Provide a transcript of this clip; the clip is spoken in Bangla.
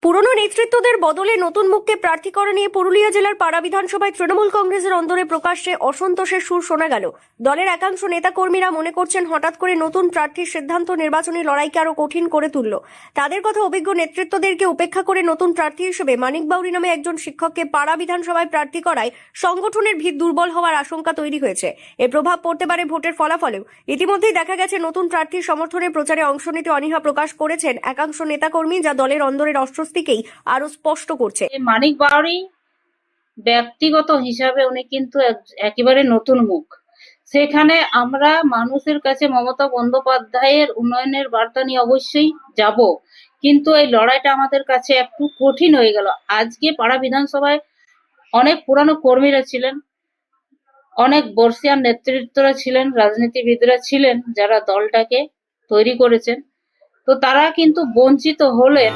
পুরনো নেতৃত্বদের বদলে নতুন মুখকে প্রার্থী করা নিয়ে পুরুলিয়া জেলার পাড়া বিধানসভায় তৃণমূল কংগ্রেসের অন্দরে প্রকাশ্যে অসন্তোষের সুর শোনা গেল। দলের একাংশ নেতাকর্মীরা মনে করছেন হঠাৎ করে নতুন প্রার্থীর সিদ্ধান্ত নির্বাচনী লড়াইকে আরো কঠিন করে তুলল। তাদের কথা, অভিজ্ঞ নেতৃত্বদেরকে উপেক্ষা করে নতুন প্রার্থী হিসেবে মানিক বাউরি নামে একজন শিক্ষককে পাড়া বিধানসভায় প্রার্থী করায় সংগঠনের ভিত দুর্বল হওয়ার আশঙ্কা তৈরি হয়েছে। এর প্রভাব পড়তে পারে ভোটের ফলাফলেও। ইতিমধ্যেই দেখা গেছে নতুন প্রার্থীর সমর্থনে প্রচারে অংশ নিতে অনীহা প্রকাশ করেছেন একাংশ নেতাকর্মী, যা দলের অন্দরের অস্বস্তিকেই আরো স্পষ্ট করছে। মানিক বাউরি ব্যক্তিগত হিসাবে উনি কিন্তু একেবারে নতুন মুখ। সেখানে আমরা মানুষের কাছে মমতা বন্দ্যোপাধ্যায়ের উন্নয়নের বার্তা নিয়ে অবশ্যই যাব, কিন্তু এই লড়াইটা আমাদের কাছে একটু কঠিন হয়ে গেল। আজকে পাড়া বিধানসভায় অনেক পুরানো কর্মীরা ছিলেন, অনেক বর্ষিয়ান নেতৃত্বরা ছিলেন, রাজনীতিবিদরা ছিলেন, যারা দলটাকে তৈরি করেছেন। তো তারা কিন্তু বঞ্চিত হলেন